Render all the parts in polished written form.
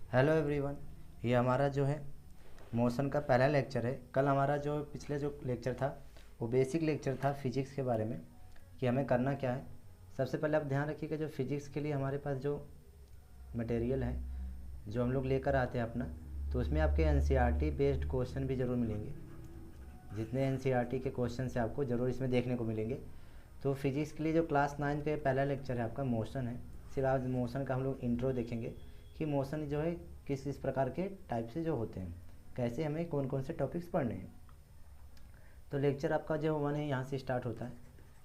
Hello everyone. ये हमारा जो है मोशन का पहला लेक्चर है। कल हमारा जो पिछले जो लेक्चर था वो बेसिक लेक्चर था फिजिक्स के बारे में कि हमें करना क्या है। सबसे पहले आप ध्यान रखिएगा, जो फिजिक्स के लिए हमारे पास जो मटेरियल है जो हम लोग लेकर आते हैं अपना, तो उसमें आपके एनसीईआरटी बेस्ड क्वेश्चन भी ज़रूर मिलेंगे। जितने एनसीईआरटी के क्वेश्चन से आपको ज़रूर इसमें देखने को मिलेंगे। तो फिजिक्स के लिए जो क्लास 9 का पहला लेक्चर है आपका मोशन है। सिर्फ आज मोशन का हम लोग इंट्रो देखेंगे कि मोशन जो है किस किस प्रकार के टाइप से जो होते हैं, कैसे हमें कौन कौन से टॉपिक्स पढ़ने हैं। तो लेक्चर आपका जो 1 है यहाँ से स्टार्ट होता है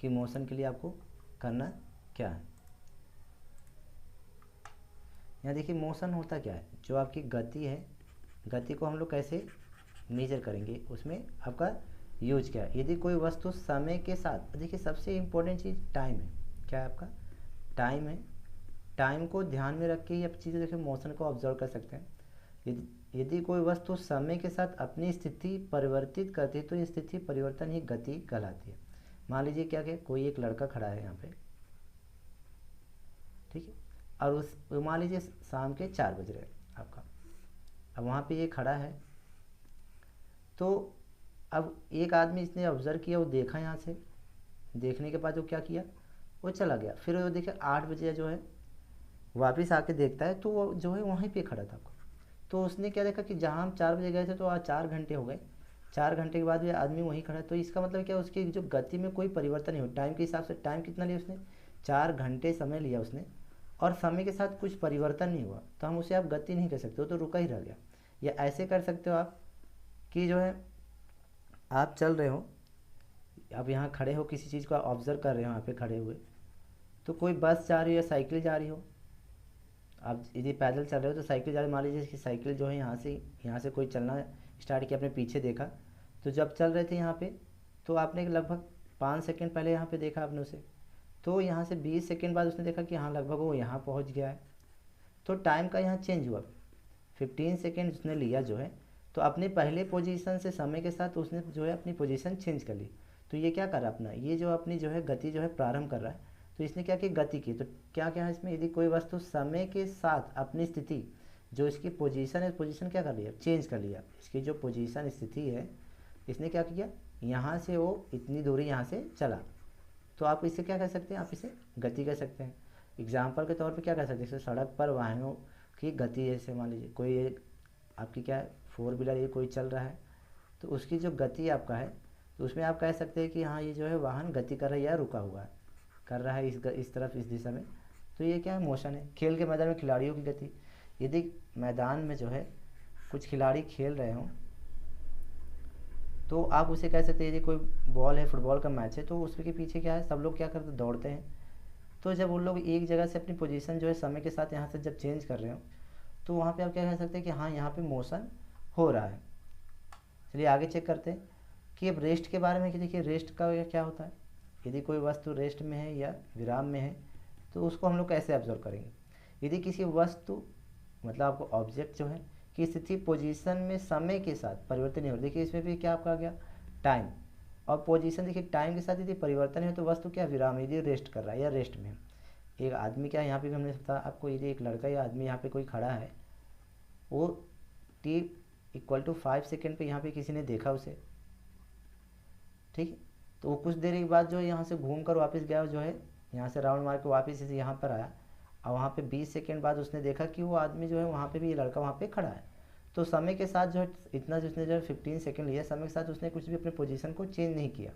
कि मोशन के लिए आपको करना क्या है। यहाँ देखिए मोशन होता क्या है, जो आपकी गति है, गति को हम लोग कैसे मेजर करेंगे, उसमें आपका यूज क्या है। यदि कोई वस्तु समय के साथ, देखिए सबसे इम्पोर्टेंट चीज़ टाइम है। क्या है आपका? टाइम है। टाइम को ध्यान में रख के ही आप चीज़ें देखिए मोशन को ऑब्जर्व कर सकते हैं। यदि कोई वस्तु समय के साथ अपनी स्थिति परिवर्तित करती है तो ये स्थिति परिवर्तन ही गति कहलाती है। मान लीजिए क्या कि कोई एक लड़का खड़ा है यहाँ पे, ठीक है, और उस मान लीजिए शाम के 4 बज रहे हैं आपका, अब वहाँ पे ये खड़ा है। तो अब एक आदमी इसने ऑब्ज़र्व किया, वो देखा यहाँ से, देखने के बाद वो क्या किया, वो चला गया। फिर वो देखे 8 बजे जो है वापस आके देखता है तो वो जो है वहीं पे खड़ा था। तो उसने क्या देखा कि जहाँ हम 4 बजे गए थे तो आज 4 घंटे हो गए, 4 घंटे के बाद भी आदमी वहीं खड़ा है। तो इसका मतलब क्या, उसकी जो गति में कोई परिवर्तन नहीं हुआ। टाइम के हिसाब से टाइम कितना लिया उसने, 4 घंटे समय लिया उसने, और समय के साथ कुछ परिवर्तन नहीं हुआ, तो हम उसे आप गति नहीं कर सकते हो, तो रुका ही रह गया। या ऐसे कर सकते हो आप कि जो है आप चल रहे हो, अब यहाँ खड़े हो, किसी चीज़ को ऑब्जर्व कर रहे हो, यहाँ पे खड़े हुए, तो कोई बस जा रही हो या साइकिल जा रही हो, आप यदि पैदल चल रहे हो तो साइकिल जा रही, मान लीजिए कि साइकिल जो है यहाँ से कोई चलना स्टार्ट किया, अपने पीछे देखा, तो जब चल रहे थे यहाँ पे तो आपने लगभग 5 सेकंड पहले यहाँ पे देखा आपने उसे, तो यहाँ से 20 सेकंड बाद उसने देखा कि हाँ लगभग वो यहाँ पहुँच गया है। तो टाइम का यहाँ चेंज हुआ, 15 सेकेंड उसने लिया जो है, तो अपने पहले पोजीशन से समय के साथ उसने जो है अपनी पोजीशन चेंज कर ली। तो ये क्या कर रहा है अपना, ये जो अपनी जो है गति जो है प्रारंभ कर रहा है। तो इसने क्या की, गति की। तो क्या क्या है इसमें, यदि कोई वस्तु समय के साथ अपनी स्थिति, जो इसकी पोजीशन है, पोजीशन क्या कर लिया, चेंज कर लिया। इसकी जो पोजीशन स्थिति है, इसने क्या किया, यहाँ से वो इतनी दूरी यहाँ से चला, तो आप इसे क्या कह सकते हैं, आप इसे गति कह सकते हैं। एग्जाम्पल के तौर पे क्या कह सकते हैं, जैसे सड़क पर वाहनों की गति, जैसे मान लीजिए कोई एक आपकी क्या है 4 व्हीलर, ये कोई चल रहा है, तो उसकी जो गति आपका है, तो उसमें आप कह सकते हैं कि हाँ ये जो है वाहन गति कर रहा है या रुका हुआ है, कर रहा है इस तरफ इस दिशा में। तो ये क्या है, मोशन है। खेल के मैदान में खिलाड़ियों की गति, यदि मैदान में जो है कुछ खिलाड़ी खेल रहे हों तो आप उसे कह सकते हैं, यदि कोई बॉल है, फुटबॉल का मैच है, तो उसके पीछे क्या है, सब लोग क्या करते, दौड़ते हैं। तो जब उन लोग एक जगह से अपनी पोजीशन जो है समय के साथ यहाँ से जब चेंज कर रहे हो, तो वहाँ पे आप क्या कह सकते हैं कि हाँ यहाँ पे मोशन हो रहा है। चलिए आगे चेक करते हैं कि अब रेस्ट के बारे में, कि देखिए रेस्ट का क्या होता है। यदि कोई वस्तु रेस्ट में है या विराम में है तो उसको हम लोग कैसे ऑब्जर्व करेंगे। यदि किसी वस्तु, मतलब आपको ऑब्जेक्ट जो है कि स्थिति पोजीशन में समय के साथ परिवर्तन नहीं हो रहा, देखिए इसमें भी क्या आपका आ गया, टाइम और पोजीशन। देखिए टाइम के साथ यदि परिवर्तन है तो वस्तु क्या विराम, यदि रेस्ट कर रहा है या रेस्ट में है। एक आदमी क्या, यहाँ पे भी हमने बताया आपको, यदि एक लड़का या आदमी यहाँ पे कोई खड़ा है, वो t = 5 सेकेंड पे यहाँ पे किसी ने देखा उसे, ठीक है, तो वो कुछ देर के बाद जो है यहाँ से घूम कर वापस गया, जो है यहाँ से राउंड मार के वापस इसे यहाँ पर आया, और वहाँ पे 20 सेकेंड बाद उसने देखा कि वो आदमी जो है वहाँ पे भी, ये लड़का वहाँ पे खड़ा है। तो समय के साथ जो है इतना जो उसने जो है 15 सेकेंड लिया, समय के साथ उसने कुछ भी अपने पोजीशन को चेंज नहीं किया,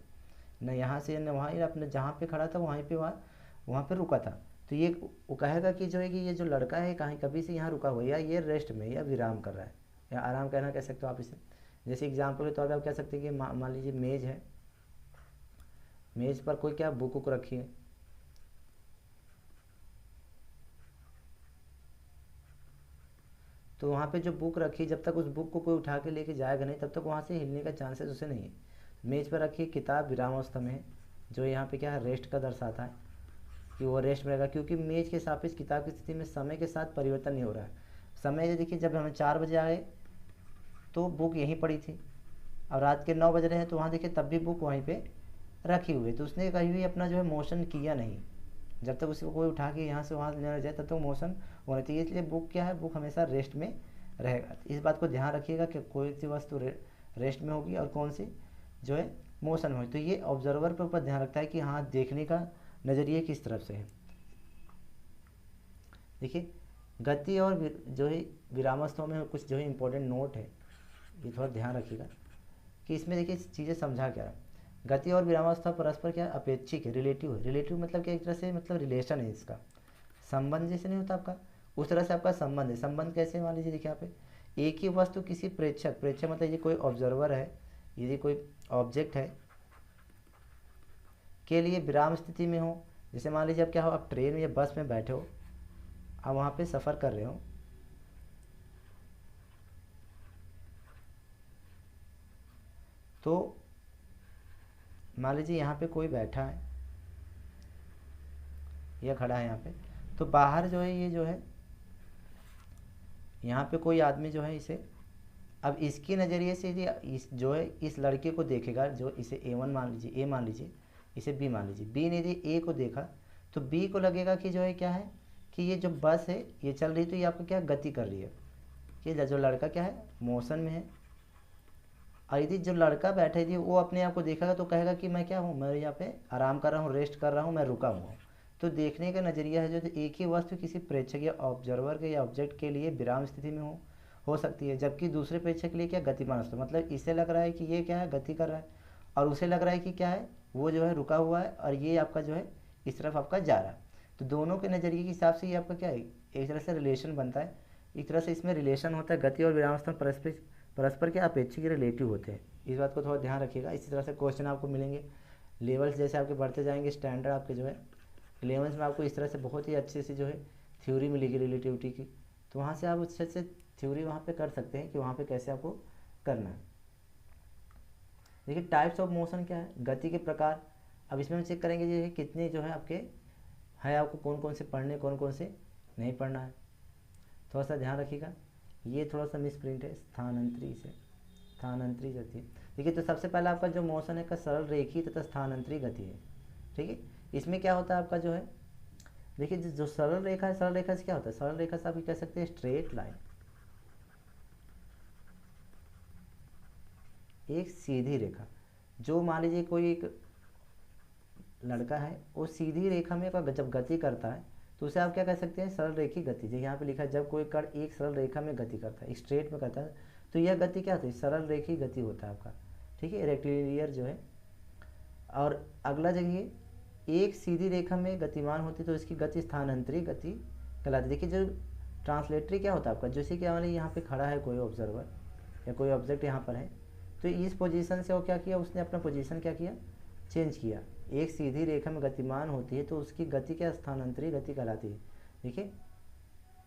न यहाँ से न वहाँ, अपने जहाँ पे खड़ा था वहीं पे वहाँ पे रुका था। तो ये वो कहेगा कि जो है कि ये जो लड़का है कहीं कभी से यहाँ रुका हुआ है, या ये रेस्ट में या विराम कर रहा है, या आराम करना कह सकते हो आप इसे। जैसे एग्जाम्पल के तौर पर आप कह सकते हैं कि मान लीजिए मेज़ है, मेज़ पर कोई क्या बुक उक रखी है, तो वहाँ पे जो बुक रखी, जब तक उस बुक को कोई उठा के लेके जाएगा नहीं तब तक वहाँ से हिलने का चांसेस उसे नहीं है। मेज़ पर रखी किताब विरामावस्था में है, जो यहाँ पे क्या है, रेस्ट का दर्शाता है कि वो रेस्ट में रहेगा, क्योंकि मेज़ के सापेक्ष किताब की स्थिति में समय के साथ परिवर्तन नहीं हो रहा है। समय देखिए जब हमें 4 बजे आए तो बुक यहीं पड़ी थी, और रात के 9 बज रहे हैं तो वहाँ देखिए तब भी बुक वहीं पे रखी हुई है। तो उसने कहीं भी अपना जो है मोशन किया नहीं, जब तक उसको कोई उठा के यहाँ से वहाँ लेना जाए तब तक मोशन होना चाहिए। इसलिए बुक क्या है, बुक हमेशा रेस्ट में रहेगा। इस बात को ध्यान रखिएगा कि कोई सी वस्तु रेस्ट में होगी और कौन सी जो है मोशन में होगी। तो ये ऑब्जर्वर के ऊपर ध्यान रखता है कि हाँ देखने का नज़रिए किस तरफ से है। देखिए गति और जो है विरामावस्था में कुछ जो है इंपॉर्टेंट नोट है, ये थोड़ा ध्यान रखिएगा कि इसमें देखिए चीज़ें समझा क्या है। गति और विरामावस्था परस्पर क्या अपेक्षिक है, रिलेटिव है। रिलेटिव मतलब क्या, एक तरह से मतलब रिलेशन है, इसका संबंध जैसे नहीं होता आपका, उस तरह से आपका संबंध है। संबंध कैसे, मान लीजिए देखिए यहाँ पे एक ही वस्तु किसी प्रेक्षक, प्रेक्षक मतलब ये कोई ऑब्जर्वर है, यदि कोई ऑब्जेक्ट है के लिए विराम स्थिति में हो, जैसे मान लीजिए अब क्या हो, आप ट्रेन या बस में बैठे हो, आप वहाँ पे सफ़र कर रहे हो, तो मान लीजिए यहाँ पे कोई बैठा है या खड़ा है यहाँ पे, तो बाहर जो है ये जो है यहाँ पे कोई आदमी जो है इसे, अब इसके नज़रिए से यदि इस जो है इस लड़के को देखेगा, जो इसे A1 मान लीजिए, ए मान लीजिए, इसे बी मान लीजिए, बी ने यदि ए को देखा तो बी को लगेगा कि जो है क्या है कि ये जो बस है ये चल रही, तो ये आपको क्या गति कर रही है, कि जो लड़का क्या है मोशन में है। और यदि जो लड़का बैठे थी वो अपने आप को देखेगा तो कहेगा कि मैं क्या हूँ, मैं यहाँ पे आराम कर रहा हूँ, रेस्ट कर रहा हूँ, मैं रुका हुआ हूँ। तो देखने का नज़रिया है जो एक ही वस्तु किसी प्रेक्षक या ऑब्जर्वर के या ऑब्जेक्ट के लिए विराम स्थिति में हो सकती है, जबकि दूसरे प्रेक्षक के लिए क्या गतिमान वस्तु, मतलब इसे लग रहा है कि ये क्या है गति कर रहा है, और उसे लग रहा है कि क्या है वो जो है रुका हुआ है, और ये आपका जो है इस तरफ आपका जा रहा है। तो दोनों के नज़रिए के हिसाब से ये आपका क्या है, एक तरह से रिलेशन बनता है। एक तरह से इसमें रिलेशन होता है, गति और विरामावस्था परस्पर के अपेक्षिक रिलेटिव होते हैं। इस बात को थोड़ा ध्यान रखिएगा। इसी तरह से क्वेश्चन आपको मिलेंगे, लेवल्स जैसे आपके बढ़ते जाएंगे, स्टैंडर्ड आपके जो है 11th में आपको इस तरह से बहुत ही अच्छे से जो है थ्योरी मिलेगी रिलेटिविटी की, तो वहाँ से आप अच्छे से थ्योरी वहाँ पे कर सकते हैं कि वहाँ पे कैसे आपको करना है। देखिए टाइप्स ऑफ मोशन क्या है, गति के प्रकार। अब इसमें हम चेक करेंगे जो है कितने जो है आपके है, आपको कौन कौन से पढ़ने, कौन कौन से नहीं पढ़ना है, थोड़ा सा ध्यान रखिएगा। ये थोड़ा सा मिस प्रिंट है, स्थानांतरी से स्थानांतरी गति। देखिए तो सबसे पहला आपका जो मोशन है का सरल रेखी तथा स्थानांतरी गति है, ठीक है। इसमें क्या होता है आपका जो है, देखिए जो सरल रेखा है, सरल रेखा से क्या होता है, सरल रेखा से आप कह सकते हैं स्ट्रेट लाइन, एक सीधी रेखा। जो मान लीजिए कोई एक लड़का है वो सीधी रेखा में जब गति करता है तो उसे आप क्या कह सकते हैं, सरल रेखी गति। जो यहाँ पे लिखा है जब कोई कण एक सरल रेखा में गति करता है, स्ट्रेट में करता है, तो यह गति क्या होती है, सरल रेखी गति होता है आपका, ठीक है, रेक्टिलिनियर जो है। और अगला जगह एक सीधी रेखा में गतिमान होती तो इसकी गति स्थानांतरी गति कहलाती। देखिए जो ट्रांसलेटरी क्या होता है आपका, जैसे क्या वाले यहाँ पे खड़ा है कोई ऑब्जर्वर या कोई ऑब्जेक्ट यहाँ पर है, तो इस पोजीशन से वो क्या किया, उसने अपना पोजीशन क्या किया, चेंज किया। एक सीधी रेखा में गतिमान होती है तो उसकी गति क्या स्थानांतरी गति कहलाती है। देखिए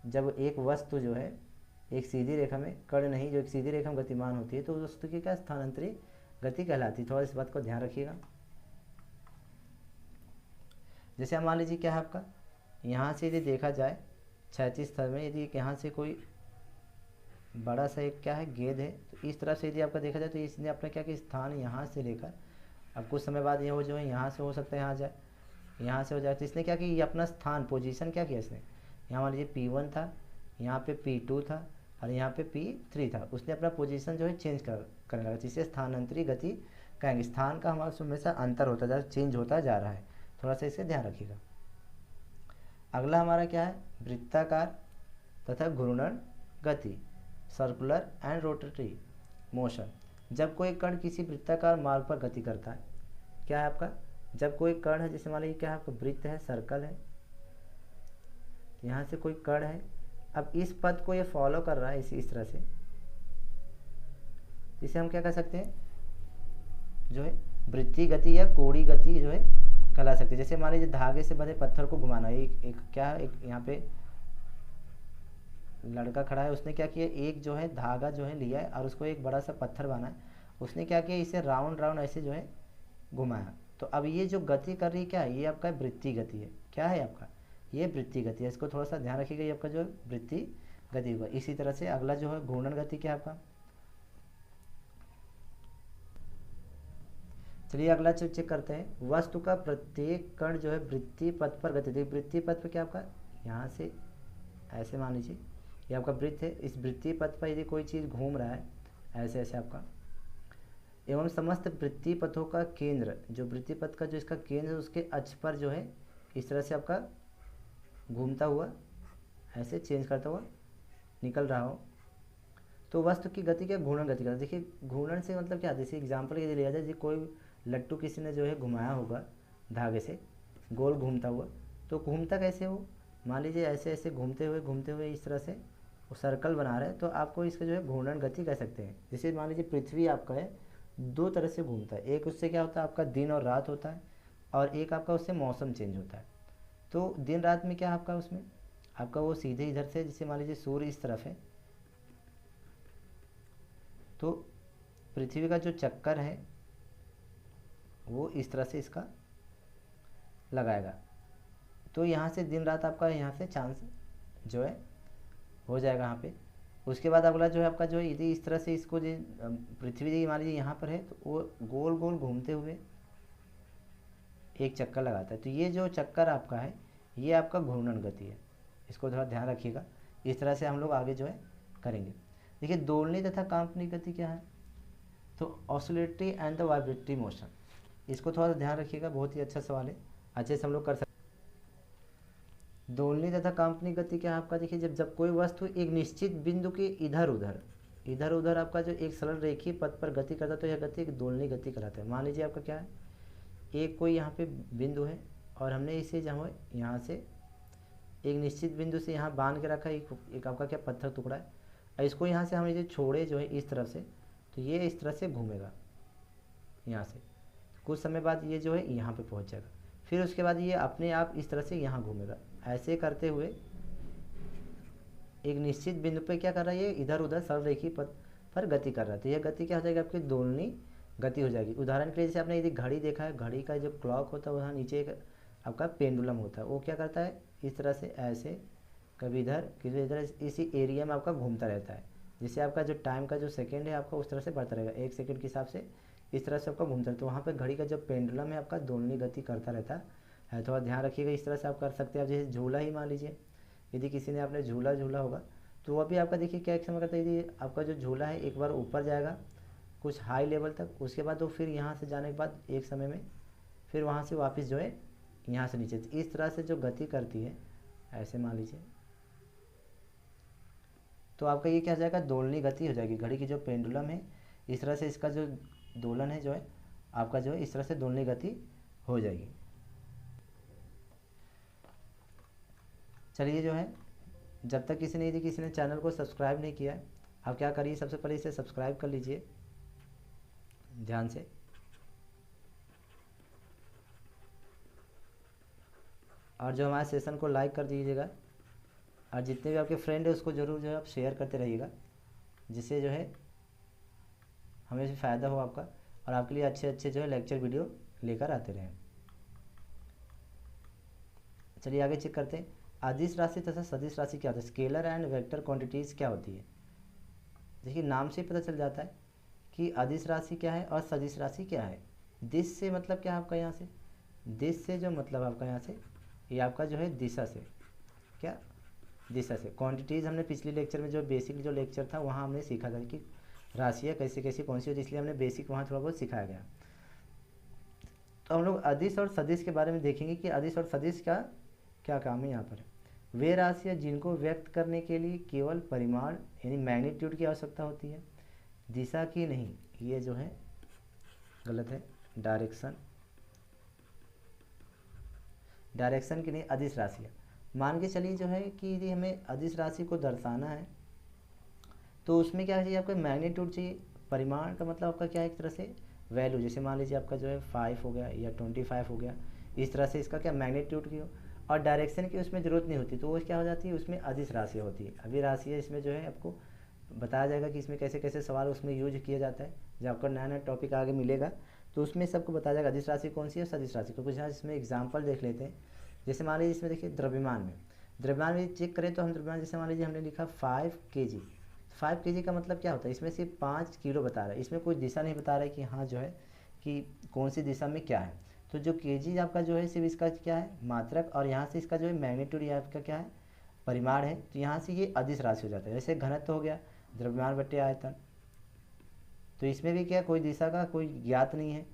जब एक वस्तु जो है एक सीधी रेखा में, कण नहीं, जो एक सीधी रेखा में गतिमान होती है तो उस वस्तु की क्या स्थानांतरी गति कहलाती है। थोड़ा इस बात को ध्यान रखिएगा। जैसे हम मान लीजिए क्या है आपका, यहाँ से यदि देखा जाए क्षैतिज स्तर में, यदि यहाँ से कोई बड़ा सा एक क्या है गेंद है, तो इस तरह से यदि आपका देखा जाए तो इसने अपना क्या कि स्थान यहाँ से लेकर अब कुछ समय बाद ये वो जो है यहाँ से हो सकता है यहाँ जाए, यहाँ से हो जाए, तो इसने क्या कि ये अपना स्थान पोजीशन क्या किया इसने, यहाँ मान लीजिए P1 था, यहाँ पे P2 था और यहाँ पे P3 था, उसने अपना पोजीशन जो है चेंज करने लगा, जिसे स्थानांतरी गति कहेंगे। स्थान का हमारा हमेशा अंतर होता जा, चेंज होता जा रहा है, थोड़ा सा इसे ध्यान रखिएगा। अगला हमारा क्या है, वृत्ताकार तथा घूर्णन गति, सर्कुलर एंड रोटरी मोशन। जब कोई कण किसी वृत्ताकार मार्ग पर गति करता है, क्या है आपका, जब कोई कण है, जैसे मान लीजिए क्या है आपका वृत्त है, सर्कल है, यहाँ से कोई कण है, अब इस पथ को ये फॉलो कर रहा है इस तरह से, इसे हम क्या कह सकते हैं, जो है वृत्तीय गति या कोणीय गति जो है कहला सकते हैं। जैसे मान लीजिए धागे से बंधे पत्थर को घुमाना, एक क्या एक यहाँ पे लड़का खड़ा है, उसने क्या किया, एक जो है धागा जो है लिया है और उसको एक बड़ा सा पत्थर बना है, उसने क्या किया, इसे राउंड राउंड ऐसे जो है घुमाया। तो अब ये जो गति कर रही है क्या है, ये आपका वृत्तीय गति है, क्या है आपका, ये वृत्तीय गति है। इसको थोड़ा सा ध्यान रखिएगा, ये आपका जो वृत्तीय गति होगा। इसी तरह से अगला जो है घूर्णन गति क्या है आपका, चलिए अगला चेक करते हैं। वस्तु का प्रत्येक कण जो है वृत्तीय पथ पर गति, वृत्तीय पथ पर क्या आपका यहाँ से ऐसे मान लीजिए ये आपका वृत्त है, इस वृत्तीय पथ पर यदि कोई चीज़ घूम रहा है ऐसे ऐसे आपका, एवं समस्त वृत्तीय पथों का केंद्र, जो वृत्तीय पथ का जो इसका केंद्र है उसके अक्ष पर जो है इस तरह से आपका घूमता हुआ ऐसे चेंज करता हुआ निकल रहा हो, तो वस्तु की गति क्या घूर्णन गति का। देखिए घूर्णन से मतलब क्या, जैसे एग्जाम्पल यदि लिया जाए, जैसे कोई लट्टू किसी ने जो है घुमाया होगा धागे से गोल घूमता हुआ, तो घूमता कैसे हो, मान लीजिए ऐसे ऐसे घूमते हुए इस तरह से वो सर्कल बना रहा है, तो आपको इसका जो है घूर्णन गति कह सकते हैं। जैसे मान लीजिए पृथ्वी आपका है दो तरह से घूमता है, एक उससे क्या होता है आपका दिन और रात होता है, और एक आपका उससे मौसम चेंज होता है। तो दिन रात में क्या आपका उसमें आपका वो सीधे इधर से, जैसे मान लीजिए सूर्य इस तरफ है, तो पृथ्वी का जो चक्कर है वो इस तरह से इसका लगाएगा, तो यहाँ से दिन रात आपका यहाँ से चांस जो है हो जाएगा यहाँ पे। उसके बाद अगला जो है आपका जो है यदि इस तरह से इसको जो पृथ्वी मान लीजिए यहाँ पर है, तो वो गोल गोल घूमते हुए एक चक्कर लगाता है, तो ये जो चक्कर आपका है ये आपका घूर्णन गति है, इसको थोड़ा ध्यान रखिएगा। इस तरह से हम लोग आगे जो है करेंगे। देखिए दोलनी तथा कांपनिक गति क्या है, तो oscillatory and the vibratory motion, इसको थोड़ा ध्यान रखिएगा, बहुत ही अच्छा सवाल है, अच्छे से हम लोग कर सकते। दोलनी तथा कांपनिक गति क्या है आपका, देखिए जब कोई वस्तु एक निश्चित बिंदु के इधर उधर आपका जो एक सरल रेखीय पथ पर गति करता है, तो यह गति एक दोलनी गति कहलाता है। मान लीजिए आपका क्या है, एक कोई यहाँ पे बिंदु है और हमने इसे जहाँ यहाँ से एक निश्चित बिंदु से यहाँ बांध के रखा है, एक आपका क्या पत्थर टुकड़ा है, और इसको यहाँ से हम इसे छोड़े जो है इस तरफ से, तो ये इस तरह से घूमेगा यहाँ से, कुछ समय बाद ये जो है यहाँ पे पहुँच जाएगा, फिर उसके बाद ये अपने आप इस तरह से यहाँ घूमेगा। ऐसे करते हुए एक निश्चित बिंदु पे क्या कर रहा है, ये इधर उधर सरल रेखीय पथ पर गति कर रहा है, तो यह गति क्या हो जाएगी आपकी दोलनी गति हो जाएगी। उदाहरण के लिए जैसे आपने यदि घड़ी देखा है, घड़ी का जो क्लॉक होता है वहाँ नीचे एक आपका पेंडुलम होता है, वो क्या करता है इस तरह से ऐसे कभी इधर कभी इधर इसी एरिया में आपका घूमता रहता है, जिससे आपका जो टाइम का जो सेकंड है आपका उस तरह से बढ़ता रहेगा, एक सेकंड के हिसाब से इस तरह से आपका घूमता है। तो वहाँ पर घड़ी का जो पेंडुलम है आपका दोलनी गति करता रहता है, थोड़ा ध्यान रखिएगा। इस तरह से आप कर सकते हैं। आप जैसे झूला ही मान लीजिए, यदि किसी ने आपने झूला होगा, तो वह भी आपका देखिए क्या एक समय करता है, यदि आपका जो झूला है एक बार ऊपर जाएगा कुछ हाई लेवल तक, उसके बाद वो फिर यहाँ से जाने के बाद एक समय में फिर वहाँ से वापस जो है यहाँ से नीचे, इस तरह से जो गति करती है ऐसे मान लीजिए, तो आपका ये क्या हो जाएगा दोलनी गति हो जाएगी। घड़ी की जो पेंडुलम है इस तरह से इसका जो दोलन है जो है आपका जो है इस तरह से दोलनी गति हो जाएगी। चलिए जो है जब तक यदि किसी ने चैनल को सब्सक्राइब नहीं किया है, आप क्या करिए, सबसे पहले इसे सब्सक्राइब कर लीजिए ध्यान से, और जो हमारे सेशन को लाइक कर दीजिएगा, और जितने भी आपके फ्रेंड है उसको ज़रूर जो है आप शेयर करते रहिएगा, जिससे जो है हमें भी फ़ायदा हो आपका, और आपके लिए अच्छे अच्छे जो है लेक्चर वीडियो लेकर आते रहें। चलिए आगे चेक करते हैं। अदिश राशि तथा सदिश राशि क्या होता है, स्केलर एंड वेक्टर क्वांटिटीज़ क्या होती है। देखिए नाम से पता चल जाता है कि अदिश राशि क्या है और सदिश राशि क्या है। दिश से मतलब क्या है आपका, यहाँ से दिश से जो मतलब आपका यहाँ से ये आपका जो है दिशा से, क्या दिशा से। क्वांटिटीज़ हमने पिछले लेक्चर में जो बेसिक जो लेक्चर था वहाँ हमने सीखा था कि राशियाँ कैसे कैसी कौन सी होती है, इसलिए हमने बेसिक वहाँ थोड़ा बहुत सिखाया गया। तो हम लोग अदिश और सदिश के बारे में देखेंगे कि अदिश और सदिश का क्या काम है। यहाँ पर वे राशियाँ जिनको व्यक्त करने के लिए केवल परिमाण यानी मैग्नीट्यूड की आवश्यकता होती है, दिशा की नहीं, ये जो है गलत है, डायरेक्शन की नहीं, अदिश राशियाँ। मान के चलिए जो है कि यदि हमें अदिश राशि को दर्शाना है तो उसमें क्या चाहिए आपको, मैग्नीट्यूड चाहिए। परिमाण का मतलब आपका क्या है, एक तरह से वैल्यू, जैसे मान लीजिए आपका जो है 5 हो गया या 25 हो गया, इस तरह से इसका क्या मैग्नीट्यूड की हो। और डायरेक्शन की उसमें ज़रूरत नहीं होती, तो वो क्या हो जाती है उसमें अदिश राशि होती है। अभी राशि है इसमें जो है आपको बताया जाएगा कि इसमें कैसे कैसे सवाल उसमें यूज किया जाता है। जब आपका नया नया टॉपिक आगे मिलेगा तो उसमें सबको बताया जाएगा अदिश राशि कौन सी है, सदिश राशि को। कुछ यहाँ इसमें एग्जाम्पल देख लेते हैं। जैसे मान लीजिए इसमें देखिए द्रव्यमान में चेक करें तो हम द्रव्यमान जैसे मान लीजिए हमने लिखा 5 kg। 5 kg का मतलब क्या होता है, इसमें सिर्फ 5 किलो बता रहा है, इसमें कोई दिशा नहीं बता रहा है कि हाँ जो है कि कौन सी दिशा में क्या है। तो जो kg आपका जो है सिर्फ इसका क्या है मात्रक, और यहाँ से इसका जो है मैग्नीट्यूड या आपका क्या है परिमाण है, तो यहाँ से ये अदिश राशि हो जाता है। जैसे घनत्व हो गया द्रव्यमान बटे आयतन, तो इसमें भी क्या कोई दिशा का कोई ज्ञात नहीं है।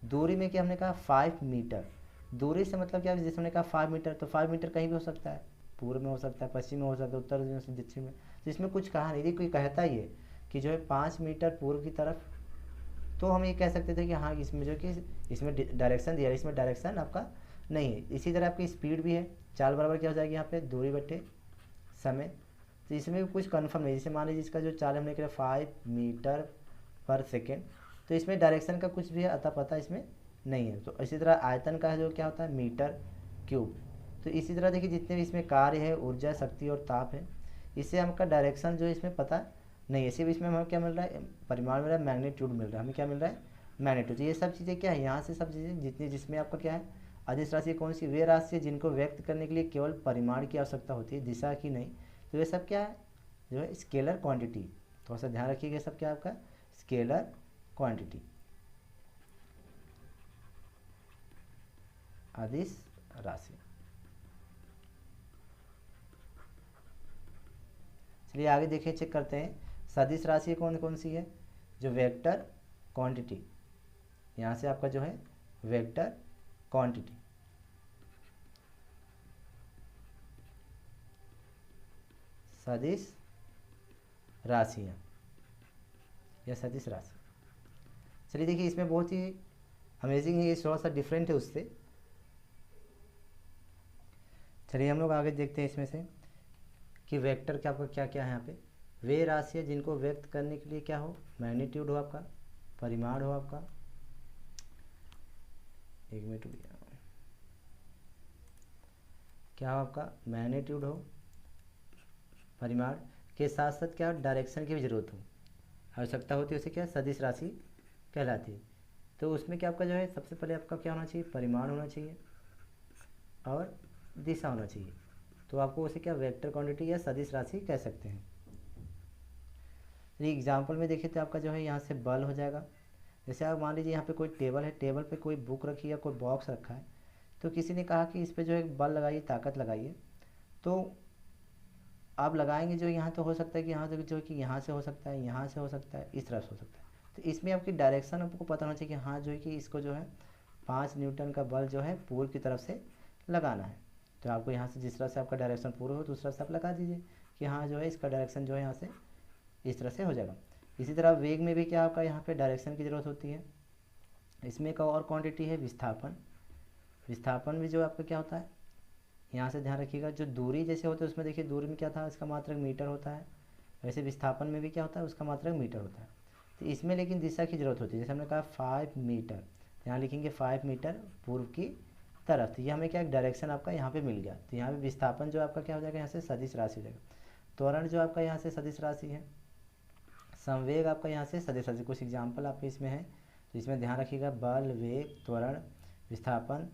दूरी में क्या हमने कहा 5 मीटर, दूरी से मतलब क्या, जैसे हमने कहा 5 मीटर, तो 5 मीटर कहीं भी हो सकता है, पूर्व में हो सकता है, पश्चिम में हो सकता है, उत्तर में से दक्षिण में, तो इसमें कुछ कहा नहीं। कोई कहता ही है कि जो है 5 मीटर पूर्व की तरफ, तो हम ये कह सकते थे कि हाँ इसमें जो कि इसमें डायरेक्शन दिया है, इसमें डायरेक्शन आपका नहीं है। इसी तरह आपकी स्पीड भी है, चाल बराबर क्या हो जाएगी यहाँ पे दूरी बटे समय, तो इसमें भी कुछ कन्फर्म नहीं। जैसे मान लीजिए इसका जो चाल हमने किया 5 मीटर पर सेकेंड, तो इसमें डायरेक्शन का कुछ भी अता पता इसमें नहीं है। तो इसी तरह आयतन का जो क्या होता है मीटर क्यूब, तो इसी तरह देखिए जितने भी इसमें कार्य है, ऊर्जा, शक्ति और ताप है, इससे हमका डायरेक्शन जो है इसमें पता नहीं है। सिर्फ इसमें हमें क्या मिल रहा है, परिमाण मिल रहा है, मैग्नीट्यूड मिल रहा है, हमें क्या मिल रहा है मैग्नीट्यूड। ये सब चीज़ें क्या है, यहाँ से सब चीज़ें जितनी जिसमें आपका क्या है अदिश राशि कौन सी, वे राशि है जिनको व्यक्त करने के लिए केवल परिमाण की आवश्यकता होती है, दिशा की नहीं। तो ये सब क्या है जो है स्केलर क्वांटिटी, थोड़ा सा ध्यान रखिएगा, सब क्या आपका स्केलर क्वांटिटी, अदिश राशि। चलिए आगे देखिए, चेक करते हैं सदिश राशि कौन कौन सी है, जो वेक्टर क्वांटिटी, यहाँ से आपका जो है वेक्टर क्वांटिटी, सदिश राशियाँ या सदिश राशि। चलिए देखिए इसमें बहुत ही अमेजिंग है, ये थोड़ा सा डिफरेंट है उससे। चलिए हम लोग आगे देखते हैं इसमें से कि वेक्टर क्या आपका क्या क्या है यहाँ पे, वे राशियाँ जिनको व्यक्त करने के लिए क्या हो, मैग्नीट्यूड हो आपका, परिमाण हो आपका, एक मिनट हो गया, क्या हो आपका मैग्नीट्यूड हो, परिमाण के साथ साथ क्या डायरेक्शन की भी जरूरत हो, आवश्यकता होती है, उसे क्या सदिश राशि कहलाती है। तो उसमें क्या आपका जो है सबसे पहले आपका क्या होना चाहिए, परिमाण होना चाहिए और दिशा होना चाहिए, तो आपको उसे क्या वेक्टर क्वांटिटी या सदिश राशि कह सकते हैं। एग्जाम्पल में देखिए तो आपका जो है यहाँ से बल हो जाएगा। जैसे आप मान लीजिए यहाँ पे कोई टेबल है, टेबल पे कोई बुक रखी है या कोई बॉक्स रखा है, तो किसी ने कहा कि इस पर जो है बल लगाइए, ताकत लगाइए, तो आप लगाएंगे जो यहाँ तो हो सकता है कि यहाँ से जो कि यहाँ से हो सकता है, यहाँ से हो सकता है, इस तरह से हो सकता है। तो इसमें आपकी डायरेक्शन आपको पता होना चाहिए कि हाँ जो है कि इसको जो है 5 न्यूटन का बल जो है पूर्व की तरफ से लगाना है, तो आपको यहाँ से जिस तरह से आपका डायरेक्शन पूर्व हो दूसरा से आप लगा दीजिए कि हाँ जो है इसका डायरेक्शन जो है यहाँ से इस तरह से हो जाएगा। इसी तरह वेग में भी क्या आपका यहाँ पे डायरेक्शन की ज़रूरत होती है। इसमें एक और क्वांटिटी है विस्थापन, विस्थापन भी जो आपका क्या होता है, यहाँ से ध्यान रखिएगा, जो दूरी जैसे होता है उसमें देखिए दूरी में क्या था, इसका मात्रक मीटर होता है, वैसे विस्थापन में भी क्या होता है उसका मात्रक मीटर होता है। तो इसमें लेकिन दिशा की ज़रूरत होती है, जैसे हमने कहा 5 मीटर, यहाँ लिखेंगे 5 मीटर पूर्व की तरफ, तो ये हमें क्या डायरेक्शन आपका यहाँ पे मिल गया। तो यहाँ पे विस्थापन जो आपका क्या हो जाएगा, यहाँ से सदिश राशि हो जाएगा। त्वरण जो आपका यहाँ से सदिश राशि है, संवेग आपका यहाँ से सदिश राशि। कुछ एग्जाम्पल आपके इसमें है, तो इसमें ध्यान रखिएगा, बल, वेग, त्वरण, विस्थापन,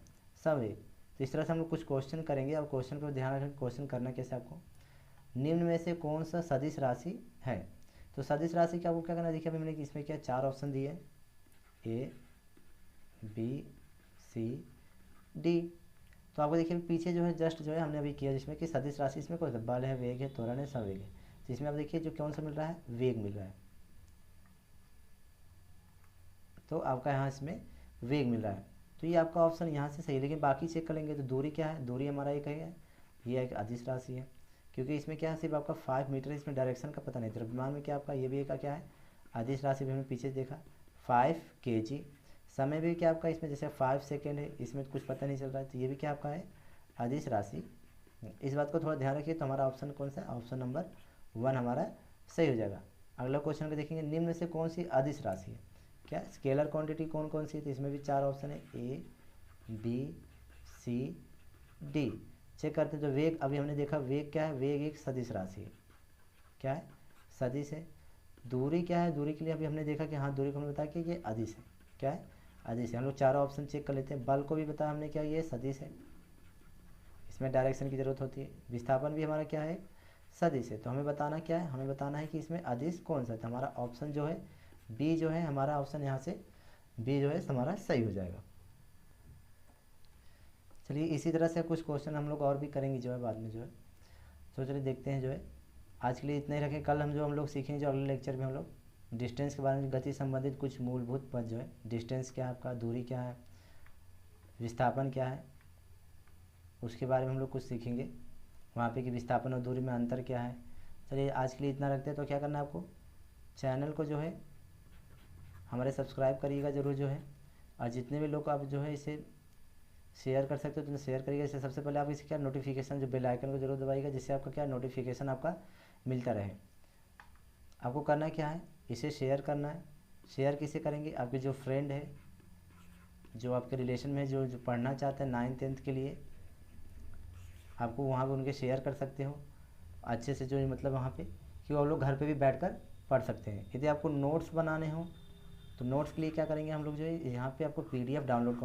संवेग। तो इस तरह से हम लोग कुछ क्वेश्चन करेंगे, और क्वेश्चन को ध्यान रखें, क्वेश्चन करना कैसे आपको, निम्न में से कौन सा सदिश राशि है। तो सदिश राशि क्या आपको क्या करना है, देखिए अभी मैंने इसमें क्या 4 ऑप्शन दिए, ए, बी, सी, डी। तो आपको देखिए पीछे जो है जस्ट जो है हमने अभी किया, जिसमें कि सदिश राशि इसमें कौन सा बल है, वेग है, त्वरण है, संवेग है। तो इसमें आप देखिए जो कौन सा मिल रहा है, वेग मिल रहा है, तो आपका यहाँ इसमें वेग मिल रहा है, तो ये आपका ऑप्शन यहाँ से सही है। लेकिन बाकी चेक कर लेंगे तो दूरी क्या है, दूरी हमारा एक है, ये एक अदिश राशि है, क्योंकि इसमें क्या है सिर्फ आपका 5 मीटर, इसमें डायरेक्शन का पता नहीं। द्रव्यमान में क्या आपका ये भी एक क्या है अदिश राशि भी हमने पीछे देखा 5 kg। समय भी क्या आपका इसमें जैसे 5 सेकेंड है, इसमें कुछ पता नहीं चल रहा है, तो ये भी क्या आपका है अदिश राशि। इस बात को थोड़ा ध्यान रखिए। तो हमारा ऑप्शन कौन सा है, ऑप्शन नंबर 1 हमारा सही हो जाएगा। अगला क्वेश्चन को देखेंगे, निम्न में से कौन सी अदिश राशि है, क्या स्केलर क्वांटिटी कौन कौन सी है, तो इसमें भी 4 ऑप्शन है, ए, बी, सी, डी। चेक करते हैं, तो वेग अभी हमने देखा, वेग क्या है, वेग एक सदिश राशि है, क्या है सदिश है। दूरी क्या है, दूरी के लिए अभी हमने देखा कि हाँ दूरी को हमने बताया कि ये अदिश है, क्या है अदिश है। हम लोग चारों ऑप्शन चेक कर लेते हैं। बल को भी बताया हमने क्या ये सदिश है, इसमें डायरेक्शन की ज़रूरत होती है। विस्थापन भी हमारा क्या है सदिश है, तो हमें बताना क्या है, हमें बताना है कि इसमें अदिश कौन सा है। तो हमारा ऑप्शन जो है बी जो है, हमारा ऑप्शन यहाँ से बी जो है हमारा सही हो जाएगा। चलिए इसी तरह से कुछ क्वेश्चन हम लोग और भी करेंगे जो है बाद में जो है। तो चलिए देखते हैं जो है, आज के लिए इतना ही रखें। कल हम लोग सीखेंगे जो अगले लेक्चर में हम लोग डिस्टेंस के बारे में, गति संबंधित कुछ मूलभूत पद जो है, डिस्टेंस क्या है आपका, दूरी क्या है, विस्थापन क्या है, उसके बारे में हम लोग कुछ सीखेंगे वहाँ पे कि विस्थापन और दूरी में अंतर क्या है। चलिए आज के लिए इतना रखते हैं। तो क्या करना है आपको, चैनल को जो है हमारे सब्सक्राइब करिएगा ज़रूर जो है, और जितने भी लोग आप जो है इसे शेयर कर सकते हो तो शेयर करिएगा। इससे सबसे पहले आप इसे क्या नोटिफिकेशन जो बेल आइकन को जरूर दबाइएगा, जिससे आपका क्या नोटिफिकेशन आपका मिलता रहे। आपको करना क्या है, इसे शेयर करना है। शेयर किसे करेंगे, आपके जो फ्रेंड है, जो आपके रिलेशन में जो पढ़ना चाहते हैं 9th 10th के लिए, आपको वहाँ पे उनके शेयर कर सकते हो अच्छे से, जो मतलब वहाँ पे कि वो लोग घर पे भी बैठकर पढ़ सकते हैं। यदि आपको नोट्स बनाने हो तो नोट्स के लिए क्या करेंगे हम लोग, जो है यहाँ पे आपको PDF डाउनलोड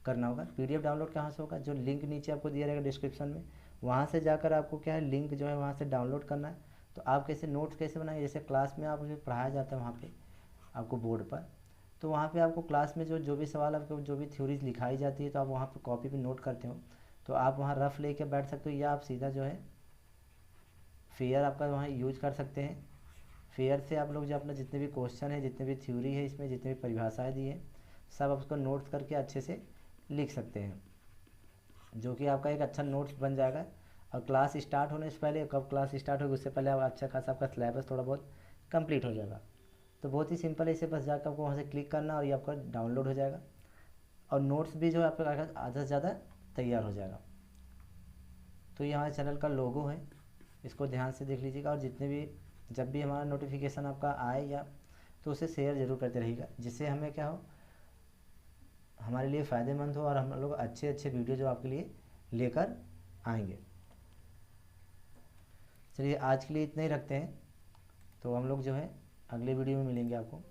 करना होगा। PDF डाउनलोड कहाँ से होगा, जो लिंक नीचे आपको दिया रहेगा डिस्क्रिप्शन में, वहाँ से जाकर आपको क्या है लिंक जो है वहाँ से डाउनलोड करना है। तो आप कैसे नोट्स कैसे बनाएंगे, जैसे क्लास में आपको पढ़ाया जाता है वहाँ पे आपको बोर्ड पर, तो वहाँ पे आपको क्लास में जो भी सवाल आपको जो भी थ्योरीज लिखाई जाती है तो आप वहाँ पे कॉपी पे नोट करते हो, तो आप वहाँ रफ लेके बैठ सकते हो, या आप सीधा जो है फेयर आपका वहाँ यूज कर सकते हैं। फेयर से आप लोग जो अपना जितने भी क्वेश्चन है, जितने भी थ्योरी है, इसमें जितने भी परिभाषाएं दी है, सब आप उसको नोट्स करके अच्छे से लिख सकते हैं, जो कि आपका एक अच्छा नोट्स बन जाएगा। और क्लास स्टार्ट होने से पहले, कब क्लास स्टार्ट होगी उससे पहले आप अच्छा खासा आपका सिलेबस थोड़ा बहुत कंप्लीट हो जाएगा। तो बहुत ही सिंपल है, इसे बस जाकर आपको वहाँ से क्लिक करना और ये आपका डाउनलोड हो जाएगा, और नोट्स भी जो है आपका आधा से ज़्यादा तैयार हो जाएगा। तो ये हमारे चैनल का लोगो है, इसको ध्यान से देख लीजिएगा, और जितने भी जब भी हमारा नोटिफिकेशन आपका आए या तो उसे शेयर ज़रूर करते रहिएगा, जिससे हमें क्या हो, हमारे लिए फ़ायदेमंद हो और हम लोग अच्छे अच्छे वीडियो जो आपके लिए लेकर आएंगे। चलिए आज के लिए इतना ही रखते हैं, तो हम लोग जो है अगले वीडियो में मिलेंगे आपको।